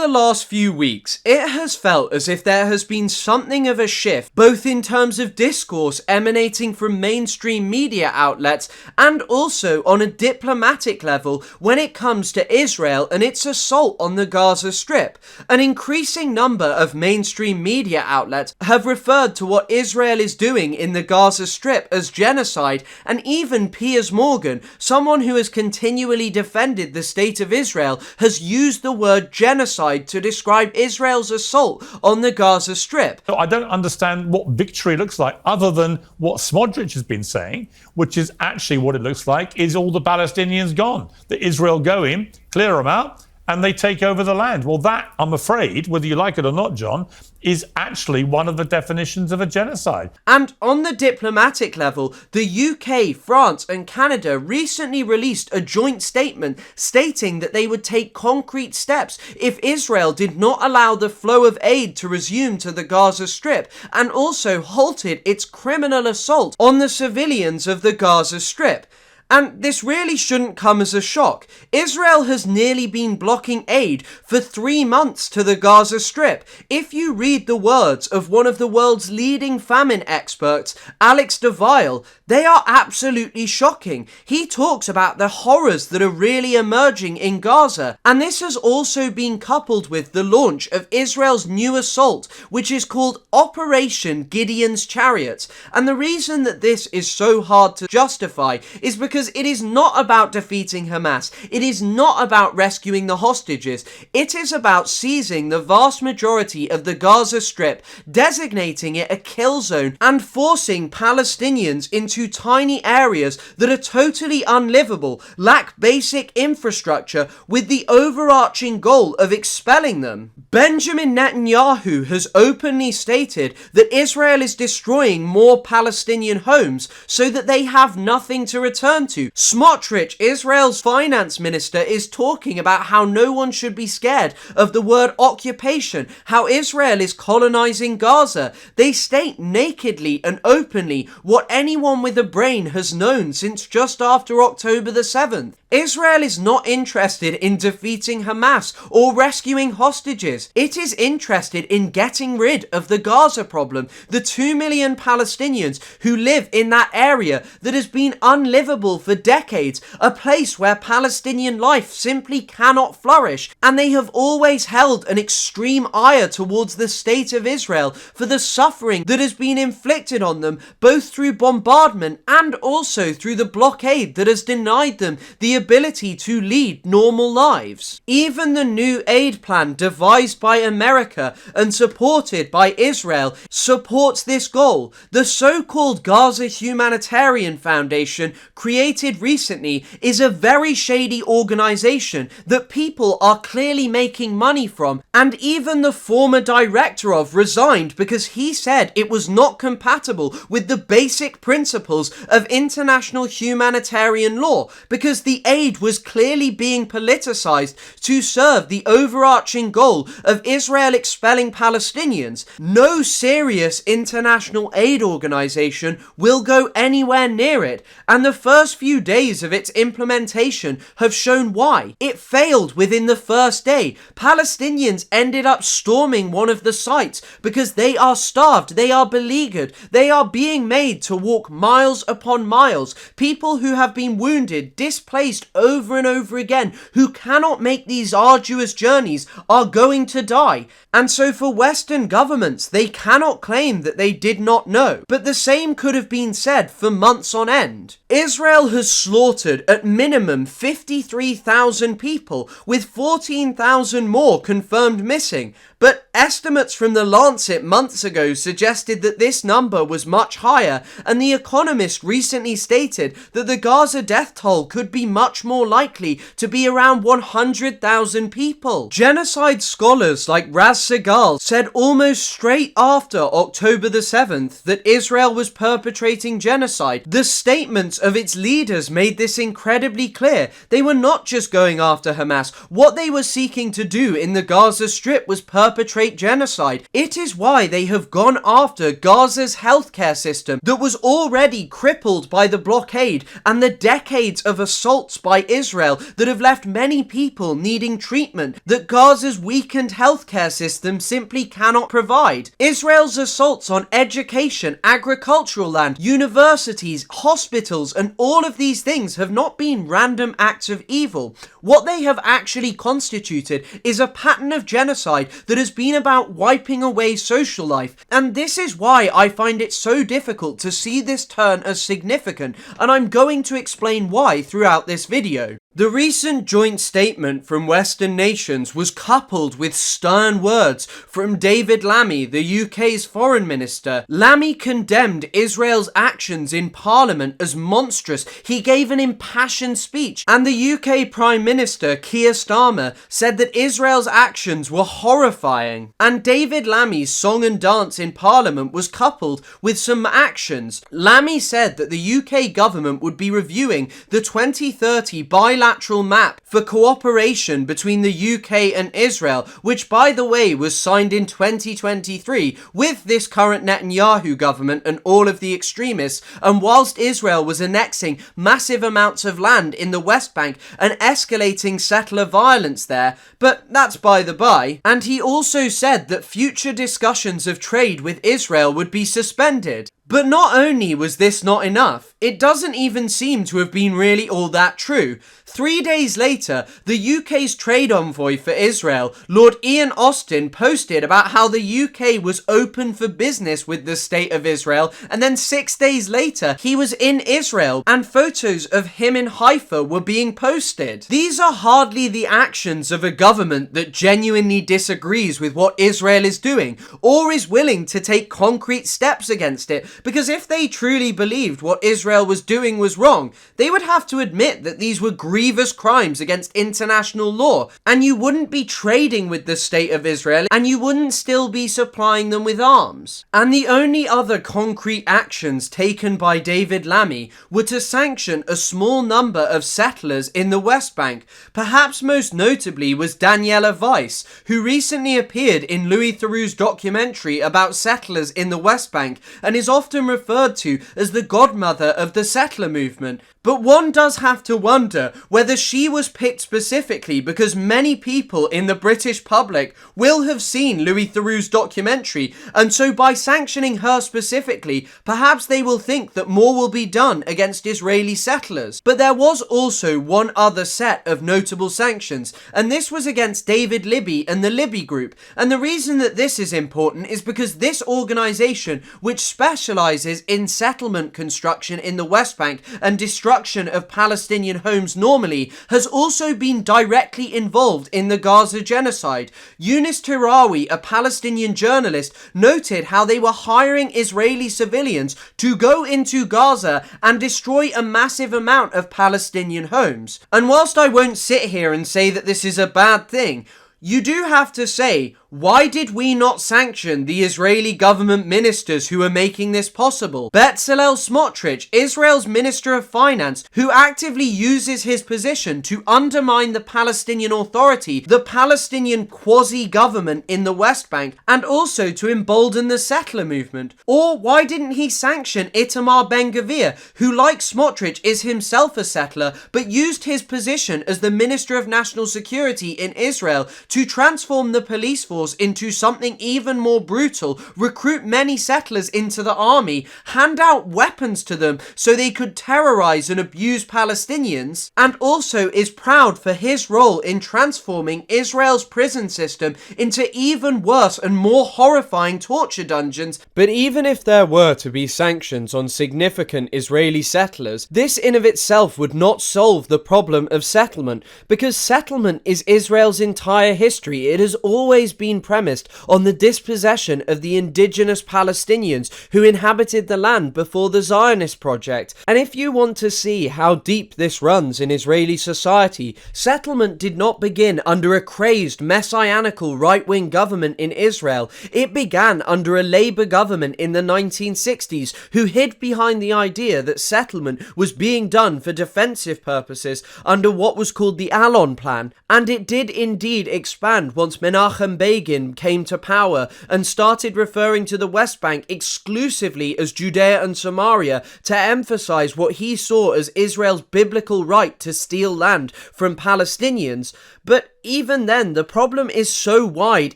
the last few weeks, it has felt as if there has been something of a shift, both in terms of discourse emanating from mainstream media outlets and also on a diplomatic level when it comes to Israel and its assault on the Gaza Strip. An increasing number of mainstream media outlets have referred to what Israel is doing in the Gaza Strip as genocide, and even Piers Morgan, someone who has continually defended the state of Israel, has used the word genocide to describe Israel's assault on the Gaza Strip. I don't understand what victory looks like other than what Smodrich has been saying, which is actually what it looks like is all the Palestinians gone. That Israel go in, clear them out, and they take over the land. Well, that, I'm afraid, whether you like it or not, John, is actually one of the definitions of a genocide. And on the diplomatic level, the UK, France and Canada recently released a joint statement stating that they would take concrete steps if Israel did not allow the flow of aid to resume to the Gaza Strip, and also halted its criminal assault on the civilians of the Gaza Strip. And this really shouldn't come as a shock. Israel has nearly been blocking aid for 3 months to the Gaza Strip. If you read the words of one of the world's leading famine experts, Alex DeVille, they are absolutely shocking. He talks about the horrors that are really emerging in Gaza. And this has also been coupled with the launch of Israel's new assault, which is called Operation Gideon's Chariots. And the reason that this is so hard to justify is because it is not about defeating Hamas. It is not about rescuing the hostages. It is about seizing the vast majority of the Gaza Strip, designating it a kill zone, and forcing Palestinians into tiny areas that are totally unlivable, lack basic infrastructure, with the overarching goal of expelling them. Benjamin Netanyahu has openly stated that Israel is destroying more Palestinian homes so that they have nothing to return to. Smotrich, Israel's finance minister, is talking about how no one should be scared of the word occupation, how Israel is colonizing Gaza. They state nakedly and openly what anyone with a brain has known since just after October the 7th. Israel is not interested in defeating Hamas or rescuing hostages. It is interested in getting rid of the Gaza problem, the 2 million Palestinians who live in that area that has been unlivable for decades, a place where Palestinian life simply cannot flourish, and they have always held an extreme ire towards the state of Israel for the suffering that has been inflicted on them, both through bombardment and also through the blockade that has denied them the ability to lead normal lives. Even the new aid plan devised by America and supported by Israel supports this goal. The so-called Gaza Humanitarian Foundation, created recently, is a very shady organization that people are clearly making money from, and even the former director of resigned because he said it was not compatible with the basic principles of international humanitarian law, because the aid was clearly being politicized to serve the overarching goal of Israel expelling Palestinians. No serious international aid organization will go anywhere near it, and the first few days of its implementation have shown why. It failed within the first day. Palestinians ended up storming one of the sites because they are starved, they are beleaguered, they are being made to walk miles upon miles. People who have been wounded, displaced over and over again, who cannot make these arduous journeys, are going to die. And so for Western governments, they cannot claim that they did not know. But the same could have been said for months on end. Israel has slaughtered at minimum 53,000 people, with 14,000 more confirmed missing. But estimates from The Lancet months ago suggested that this number was much higher, and The Economist recently stated that the Gaza death toll could be much more likely to be around 100,000 people. Genocide scholars like Raz Segal said almost straight after October the 7th that Israel was perpetrating genocide. The statements of its leaders made this incredibly clear. They were not just going after Hamas. What they were seeking to do in the Gaza Strip was perpetrate genocide. It is why they have gone after Gaza's healthcare system that was already crippled by the blockade and the decades of assaults by Israel that have left many people needing treatment that Gaza's weakened healthcare system simply cannot provide. Israel's assaults on education, agricultural land, universities, hospitals, and all of these things have not been random acts of evil. What they have actually constituted is a pattern of genocide that has been about wiping away social life, and this is why I find it so difficult to see this turn as significant, and I'm going to explain why throughout this video. The recent joint statement from Western nations was coupled with stern words from David Lammy, the UK's foreign minister. Lammy condemned Israel's actions in Parliament as monstrous. He gave an impassioned speech, and the UK Prime Minister Keir Starmer said that Israel's actions were horrifying. And David Lammy's song and dance in Parliament was coupled with some actions. Lammy said that the UK government would be reviewing the 2030 bilateral map for cooperation between the UK and Israel, which by the way was signed in 2023 with this current Netanyahu government and all of the extremists, and whilst Israel was annexing massive amounts of land in the West Bank and escalating settler violence there, but that's by the by. And he also said that future discussions of trade with Israel would be suspended. But not only was this not enough, it doesn't even seem to have been really all that true. 3 days later, the UK's trade envoy for Israel, Lord Ian Austin, posted about how the UK was open for business with the State of Israel, and then 6 days later, he was in Israel, and photos of him in Haifa were being posted. These are hardly the actions of a government that genuinely disagrees with what Israel is doing, or is willing to take concrete steps against it, because if they truly believed what Israel was doing was wrong, they would have to admit that these were grievous crimes against international law, and you wouldn't be trading with the State of Israel, and you wouldn't still be supplying them with arms. And the only other concrete actions taken by David Lammy were to sanction a small number of settlers in the West Bank. Perhaps most notably was Daniela Weiss, who recently appeared in Louis Theroux's documentary about settlers in the West Bank, and is often referred to as the godmother of the settler movement. But one does have to wonder whether she was picked specifically because many people in the British public will have seen Louis Theroux's documentary, and so by sanctioning her specifically, perhaps they will think that more will be done against Israeli settlers. But there was also one other set of notable sanctions, and this was against David Libby and the Libby Group. And the reason that this is important is because this organisation, which specialises in settlement construction in the West Bank and destruction of Palestinian homes normally, has also been directly involved in the Gaza genocide. Younis Tirawi, a Palestinian journalist, noted how they were hiring Israeli civilians to go into Gaza and destroy a massive amount of Palestinian homes. And whilst I won't sit here and say that this is a bad thing, you do have to say, why did we not sanction the Israeli government ministers who are making this possible? Bezalel Smotrich, Israel's Minister of Finance, who actively uses his position to undermine the Palestinian Authority, the Palestinian quasi-government in the West Bank, and also to embolden the settler movement. Or why didn't he sanction Itamar Ben-Gvir, who like Smotrich is himself a settler, but used his position as the Minister of National Security in Israel to transform the police force into something even more brutal, recruit many settlers into the army, hand out weapons to them so they could terrorize and abuse Palestinians, and also is proud for his role in transforming Israel's prison system into even worse and more horrifying torture dungeons. But even if there were to be sanctions on significant Israeli settlers, this in of itself would not solve the problem of settlement, because settlement is Israel's entire history. It has always been premised on the dispossession of the indigenous Palestinians who inhabited the land before the Zionist project. And if you want to see how deep this runs in Israeli society, settlement did not begin under a crazed, messianical right-wing government in Israel. It began under a Labour government in the 1960s who hid behind the idea that settlement was being done for defensive purposes under what was called the Allon Plan, and it did indeed expand once Menachem Begin Reagan came to power and started referring to the West Bank exclusively as Judea and Samaria to emphasize what he saw as Israel's biblical right to steal land from Palestinians. But even then, the problem is so wide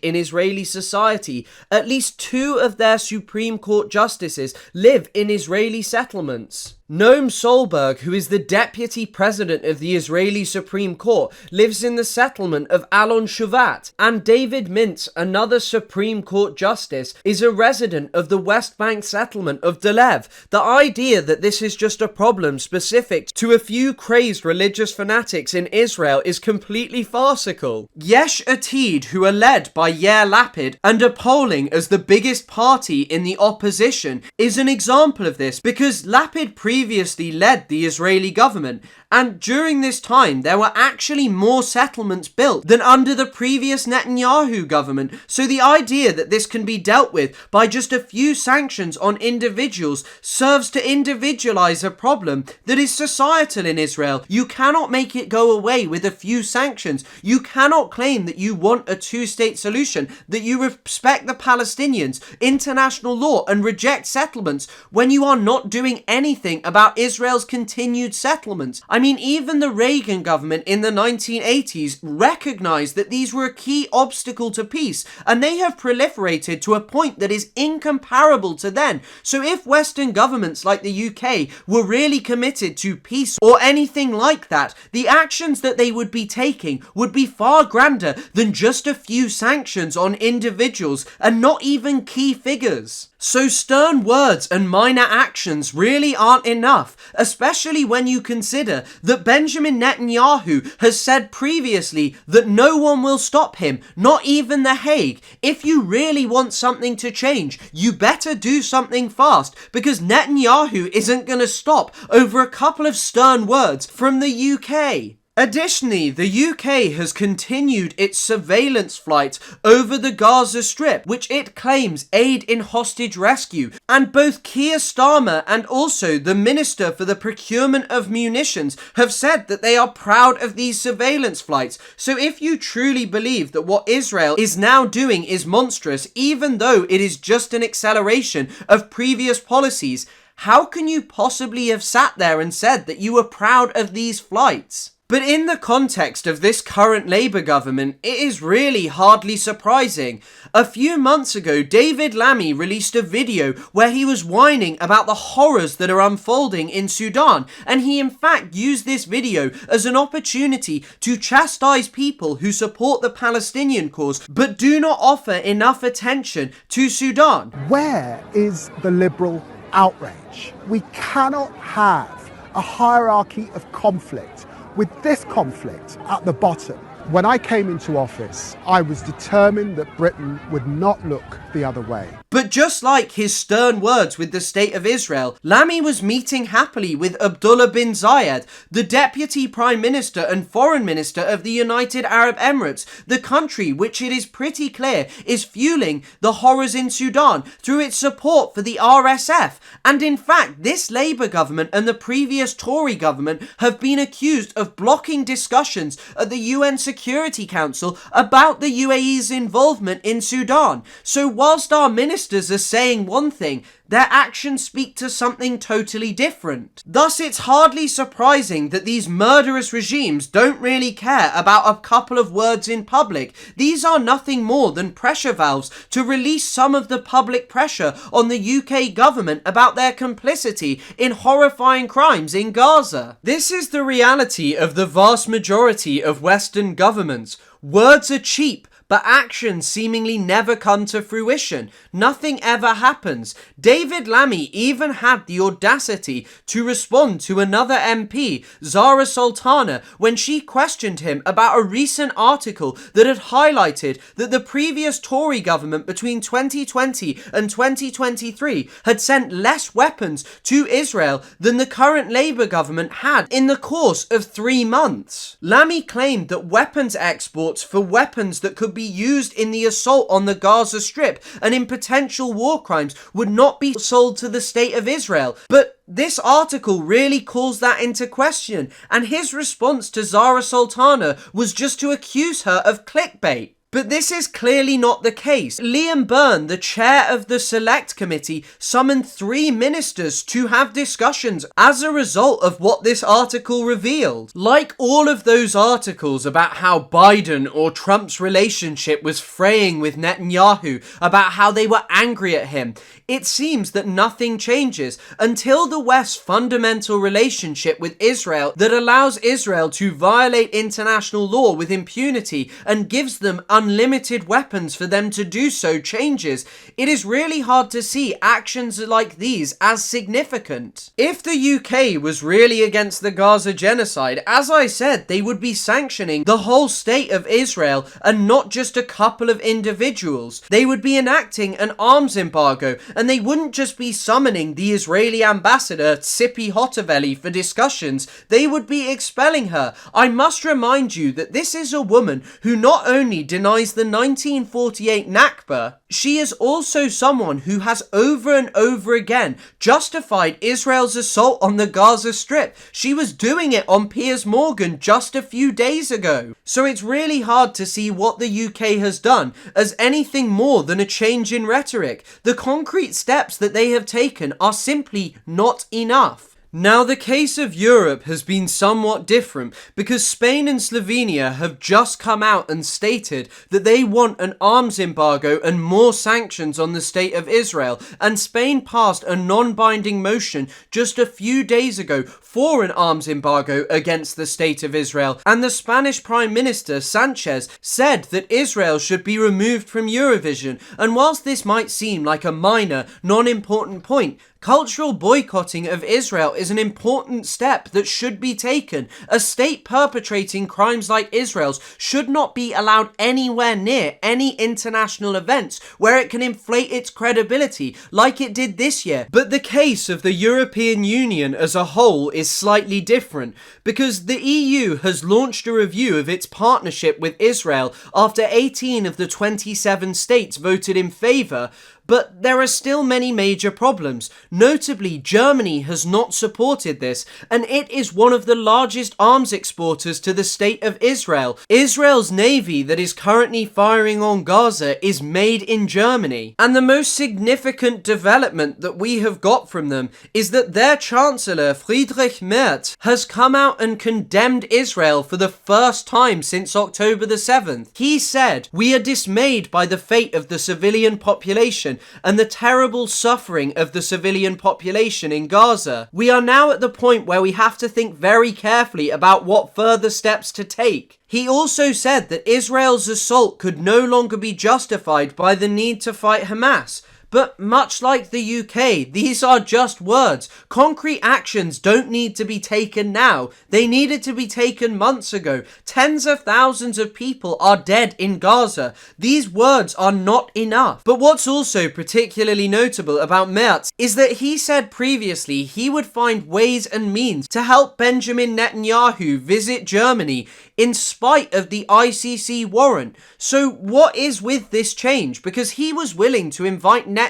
in Israeli society. At least 2 of their Supreme Court justices live in Israeli settlements. Noam Solberg, who is the deputy president of the Israeli Supreme Court, lives in the settlement of Alon Shuvat, and David Mintz, another Supreme Court justice, is a resident of the West Bank settlement of Delev. The idea that this is just a problem specific to a few crazed religious fanatics in Israel is completely farcical. Yesh Atid, who are led by Yair Lapid and are polling as the biggest party in the opposition, is an example of this, because Lapid previously led the Israeli government, and during this time there were actually more settlements built than under the previous Netanyahu government. So the idea that this can be dealt with by just a few sanctions on individuals serves to individualize a problem that is societal in Israel. You cannot make it go away with a few sanctions. You cannot claim that you want a two-state solution, that you respect the Palestinians, international law, and reject settlements when you are not doing anything about Israel's continued settlements. I mean, even the Reagan government in the 1980s recognized that these were a key obstacle to peace, and they have proliferated to a point that is incomparable to then. So if Western governments like the UK were really committed to peace or anything like that, the actions that they would be taking would be far grander than just a few sanctions on individuals and not even key figures. So stern words and minor actions really aren't enough, especially when you consider that Benjamin Netanyahu has said previously that no one will stop him, not even The Hague. If you really want something to change, you better do something fast, because Netanyahu isn't going to stop over a couple of stern words from the UK. Additionally, the UK has continued its surveillance flights over the Gaza Strip, which it claims aid in hostage rescue, and both Keir Starmer and also the Minister for the Procurement of Munitions have said that they are proud of these surveillance flights. So if you truly believe that what Israel is now doing is monstrous, even though it is just an acceleration of previous policies, how can you possibly have sat there and said that you were proud of these flights? But in the context of this current Labour government, it is really hardly surprising. A few months ago, David Lammy released a video where he was whining about the horrors that are unfolding in Sudan, and he in fact used this video as an opportunity to chastise people who support the Palestinian cause but do not offer enough attention to Sudan. Where is the liberal outrage? We cannot have a hierarchy of conflict with this conflict at the bottom. When I came into office, I was determined that Britain would not look the other way. But just like his stern words with the State of Israel, Lammy was meeting happily with Abdullah bin Zayed, the Deputy Prime Minister and Foreign Minister of the United Arab Emirates, the country which it is pretty clear is fueling the horrors in Sudan through its support for the RSF. And in fact, this Labour government and the previous Tory government have been accused of blocking discussions at the UN Security Council about the UAE's involvement in Sudan. So whilst our ministers are saying one thing, their actions speak to something totally different. Thus, it's hardly surprising that these murderous regimes don't really care about a couple of words in public. These are nothing more than pressure valves to release some of the public pressure on the UK government about their complicity in horrifying crimes in Gaza. This is the reality of the vast majority of Western governments. Words are cheap, but actions seemingly never come to fruition. Nothing ever happens. David Lammy even had the audacity to respond to another MP, Zara Sultana, when she questioned him about a recent article that had highlighted that the previous Tory government between 2020 and 2023 had sent less weapons to Israel than the current Labour government had in the course of 3 months. Lammy claimed that weapons exports for weapons that could be used in the assault on the Gaza Strip and in potential war crimes would not be sold to the State of Israel. But this article really calls that into question, and his response to Zara Sultana was just to accuse her of clickbait. But this is clearly not the case. Liam Byrne, the chair of the Select Committee, summoned 3 ministers to have discussions as a result of what this article revealed. Like all of those articles about how Biden or Trump's relationship was fraying with Netanyahu, about how they were angry at him, it seems that nothing changes until the West's fundamental relationship with Israel that allows Israel to violate international law with impunity and gives them unlimited weapons for them to do so changes. It is really hard to see actions like these as significant. If the UK was really against the Gaza genocide, as I said, they would be sanctioning the whole state of Israel and not just a couple of individuals. They would be enacting an arms embargo, and they wouldn't just be summoning the Israeli ambassador Tzipi Hotovely for discussions, they would be expelling her. I must remind you that this is a woman who not only denies the 1948 Nakba, she is also someone who has over and over again justified Israel's assault on the Gaza Strip. She was doing it on Piers Morgan just a few days ago. So it's really hard to see what the UK has done as anything more than a change in rhetoric. The concrete steps that they have taken are simply not enough. Now, the case of Europe has been somewhat different because Spain and Slovenia have just come out and stated that they want an arms embargo and more sanctions on the state of Israel, and Spain passed a non-binding motion just a few days ago for an arms embargo against the state of Israel, and the Spanish Prime Minister Sanchez said that Israel should be removed from Eurovision. And whilst this might seem like a minor, non-important point, cultural boycotting of Israel is an important step that should be taken. A state perpetrating crimes like Israel's should not be allowed anywhere near any international events where it can inflate its credibility like it did this year. But the case of the European Union as a whole is slightly different because the EU has launched a review of its partnership with Israel after 18 of the 27 states voted in favour. But there are still many major problems. Notably, Germany has not supported this, and it is one of the largest arms exporters to the state of Israel. Israel's navy that is currently firing on Gaza is made in Germany. And the most significant development that we have got from them is that their Chancellor, Friedrich Merz, has come out and condemned Israel for the first time since October the 7th. He said, "We are dismayed by the fate of the civilian population and the terrible suffering of the civilian population in Gaza. We are now at the point where we have to think very carefully about what further steps to take." He also said that Israel's assault could no longer be justified by the need to fight Hamas. But much like the UK, these are just words. Concrete actions don't need to be taken now. They needed to be taken months ago. Tens of thousands of people are dead in Gaza. These words are not enough. But what's also particularly notable about Merz is that he said previously he would find ways and means to help Benjamin Netanyahu visit Germany in spite of the ICC warrant. So what is with this change? Because he was willing to invite Netanyahu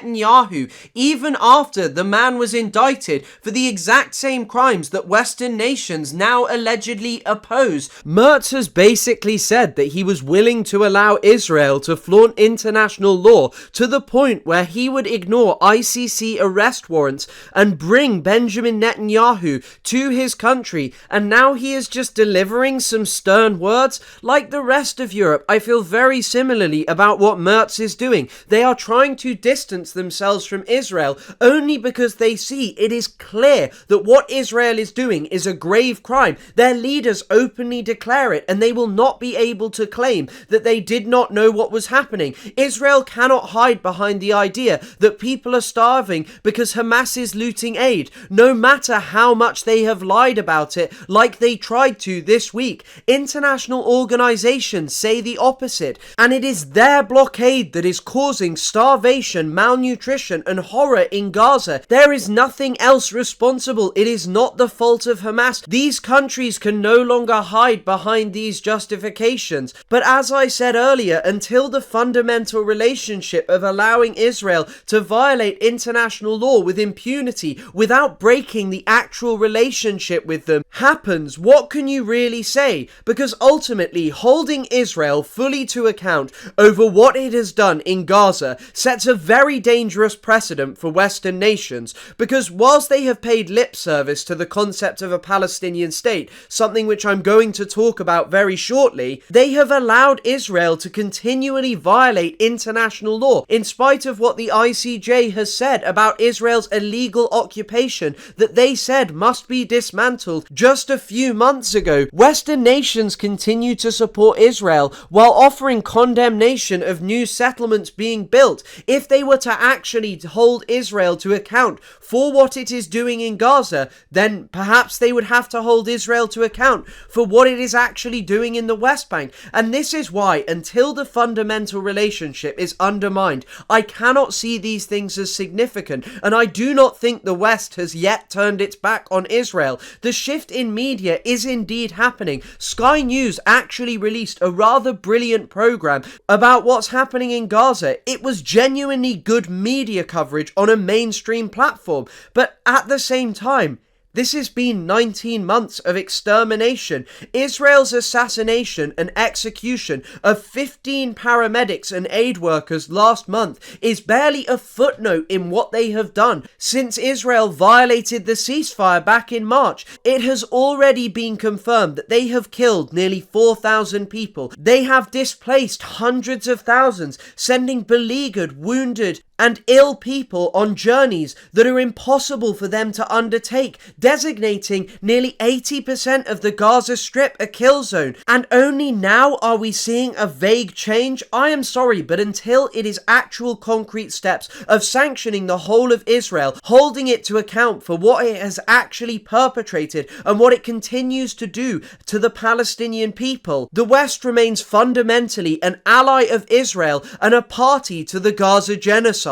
even after the man was indicted for the exact same crimes that Western nations now allegedly oppose. Merz has basically said that he was willing to allow Israel to flaunt international law to the point where he would ignore ICC arrest warrants and bring Benjamin Netanyahu to his country, and now he is just delivering some stern words. Like the rest of Europe, I feel very similarly about what Merz is doing. They are trying to distance themselves from Israel only because they see it is clear that what Israel is doing is a grave crime. Their leaders openly declare it, and they will not be able to claim that they did not know what was happening. Israel cannot hide behind the idea that people are starving because Hamas is looting aid, no matter how much they have lied about it, like they tried to this week. International organizations say the opposite, and it is their blockade that is causing starvation, malnutrition, malnutrition and horror in Gaza. There is nothing else responsible. It is not the fault of Hamas. These countries can no longer hide behind these justifications. But as I said earlier, until the fundamental relationship of allowing Israel to violate international law with impunity without breaking the actual relationship with them happens, what can you really say? Because ultimately, holding Israel fully to account over what it has done in Gaza sets a very dangerous precedent for Western nations, because whilst they have paid lip service to the concept of a Palestinian state, something which I'm going to talk about very shortly, they have allowed Israel to continually violate international law, in spite of what the ICJ has said about Israel's illegal occupation that they said must be dismantled just a few months ago. Western nations continue to support Israel while offering condemnation of new settlements being built. If they were to actually hold Israel to account for what it is doing in Gaza, then perhaps they would have to hold Israel to account for what it is actually doing in the West Bank. And this is why, until the fundamental relationship is undermined, I cannot see these things as significant, and I do not think the West has yet turned its back on Israel. The shift in media is indeed happening. Sky News actually released a rather brilliant program about what's happening in Gaza. It was genuinely good media coverage on a mainstream platform, but at the same time, this has been 19 months of extermination. Israel's assassination and execution of 15 paramedics and aid workers last month is barely a footnote in what they have done. Since Israel violated the ceasefire back in March, it has already been confirmed that they have killed nearly 4,000 people. They have displaced hundreds of thousands, sending beleaguered, wounded, and ill people on journeys that are impossible for them to undertake, designating nearly 80% of the Gaza Strip a kill zone. And only now are we seeing a vague change? I am sorry, but until it is actual concrete steps of sanctioning the whole of Israel, holding it to account for what it has actually perpetrated and what it continues to do to the Palestinian people, the West remains fundamentally an ally of Israel and a party to the Gaza genocide.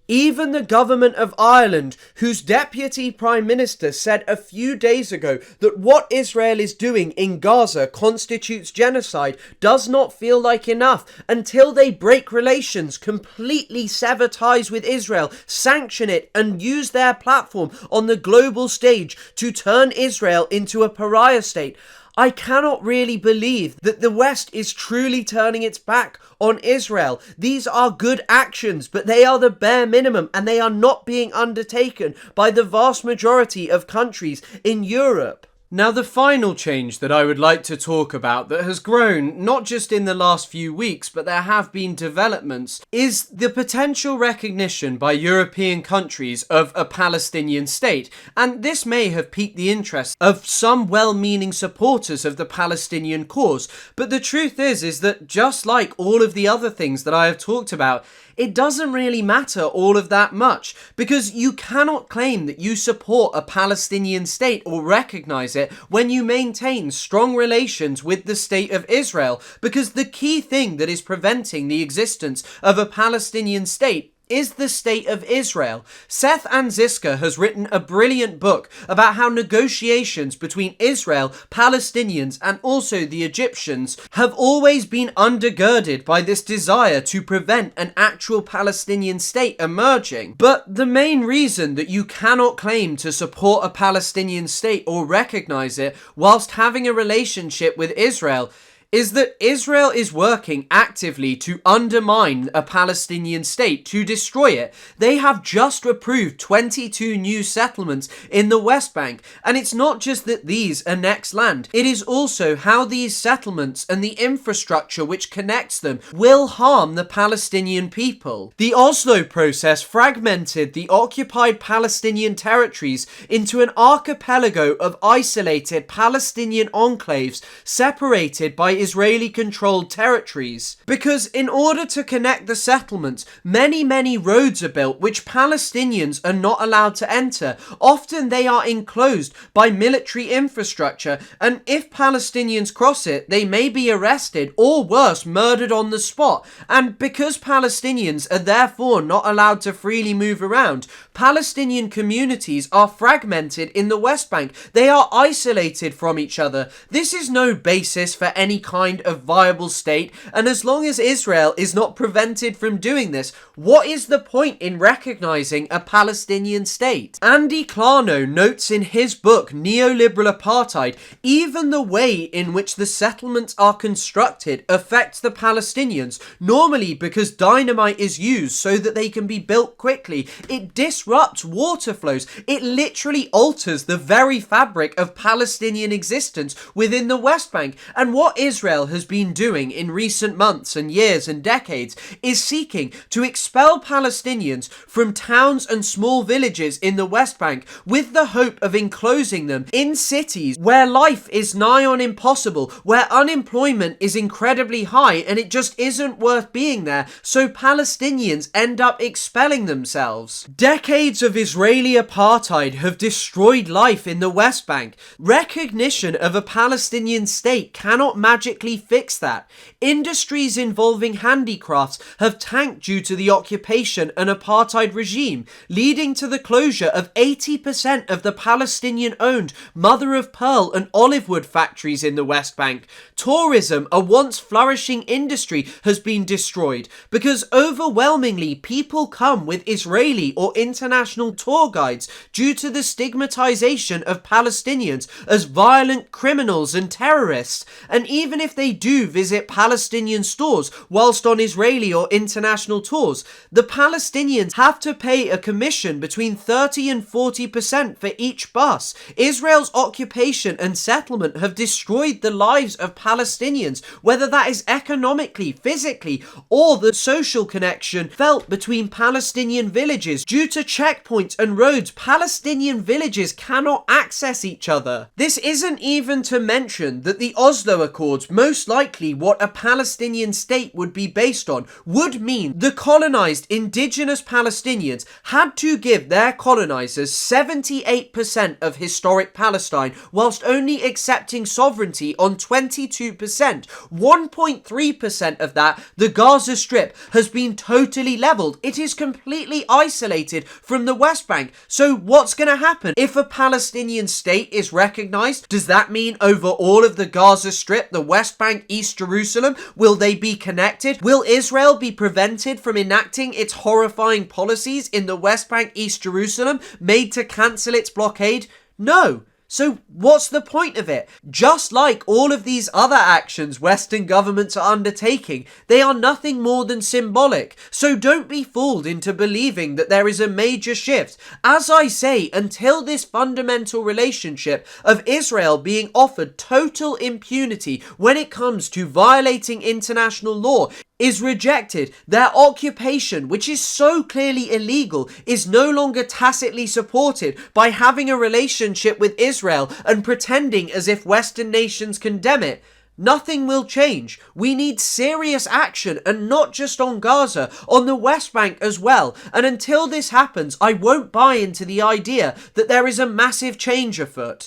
Even the government of Ireland, whose deputy prime minister said a few days ago that what Israel is doing in Gaza constitutes genocide, does not feel like enough until they break relations, completely sever ties with Israel, sanction it, and use their platform on the global stage to turn Israel into a pariah state. I cannot really believe that the West is truly turning its back on Israel. These are good actions, but they are the bare minimum, and they are not being undertaken by the vast majority of countries in Europe. Now, the final change that I would like to talk about that has grown not just in the last few weeks, but there have been developments, is the potential recognition by European countries of a Palestinian state. And this may have piqued the interest of some well-meaning supporters of the Palestinian cause. But the truth is that just like all of the other things that I have talked about, it doesn't really matter all of that much, because you cannot claim that you support a Palestinian state or recognize it when you maintain strong relations with the state of Israel, because the key thing that is preventing the existence of a Palestinian state is the state of Israel. Seth Anziska has written a brilliant book about how negotiations between Israel, Palestinians, and also the Egyptians have always been undergirded by this desire to prevent an actual Palestinian state emerging. But the main reason that you cannot claim to support a Palestinian state or recognize it whilst having a relationship with Israel is that Israel is working actively to undermine a Palestinian state, to destroy it. They have just approved 22 new settlements in the West Bank, and it's not just that these annex land, it is also how these settlements and the infrastructure which connects them will harm the Palestinian people. The Oslo process fragmented the occupied Palestinian territories into an archipelago of isolated Palestinian enclaves separated by Israeli-controlled territories. Because in order to connect the settlements, many roads are built which Palestinians are not allowed to enter. Often they are enclosed by military infrastructure, and if Palestinians cross it, they may be arrested or worse, murdered on the spot. And because Palestinians are therefore not allowed to freely move around, Palestinian communities are fragmented in the West Bank. They are isolated from each other. This is no basis for any kind of viable state, and as long as Israel is not prevented from doing this, what is the point in recognizing a Palestinian state? Andy Clarno notes in his book Neoliberal Apartheid, even the way in which the settlements are constructed affects the Palestinians, normally because dynamite is used so that they can be built quickly. It disrupts water flows. It literally alters the very fabric of Palestinian existence within the West Bank. And what Israel has been doing in recent months and years and decades is seeking to expel Palestinians from towns and small villages in the West Bank with the hope of enclosing them in cities where life is nigh on impossible, where unemployment is incredibly high and it just isn't worth being there, so Palestinians end up expelling themselves. Decades of Israeli apartheid have destroyed life in the West Bank. Recognition of a Palestinian state cannot magically fix that. Industries involving handicrafts have tanked due to the occupation and apartheid regime, leading to the closure of 80% of the Palestinian-owned mother-of-pearl and olive wood factories in the West Bank. Tourism, a once flourishing industry, has been destroyed because overwhelmingly people come with Israeli or international tour guides due to the stigmatization of Palestinians as violent criminals and terrorists. And even if they do visit Palestinian stores whilst on Israeli or international tours, the Palestinians have to pay a commission between 30 and 40% for each bus. Israel's occupation and settlement have destroyed the lives of Palestinians, whether that is economically, physically, or the social connection felt between Palestinian villages. Due to checkpoints and roads, Palestinian villages cannot access each other. This isn't even to mention that the Oslo Accords, most likely what a Palestinian state would be based on, would mean the colonized indigenous Palestinians had to give their colonizers 78% of historic Palestine, whilst only accepting sovereignty on 22%. 1.3% of that, the Gaza Strip, has been totally leveled. It is completely isolated from the West Bank. So what's going to happen if a Palestinian state is recognized? Does that mean over all of the Gaza Strip, the West Bank, East Jerusalem, will they be connected? Will Israel be prevented from enacting its horrifying policies in the West Bank, East Jerusalem, made to cancel its blockade? No. So what's the point of it? Just like all of these other actions Western governments are undertaking, they are nothing more than symbolic. So don't be fooled into believing that there is a major shift. As I say, until this fundamental relationship of Israel being offered total impunity when it comes to violating international law is rejected, their occupation, which is so clearly illegal, is no longer tacitly supported by having a relationship with Israel and pretending as if Western nations condemn it, nothing will change. We need serious action, and not just on Gaza, on the West Bank as well. And until this happens, I won't buy into the idea that there is a massive change afoot.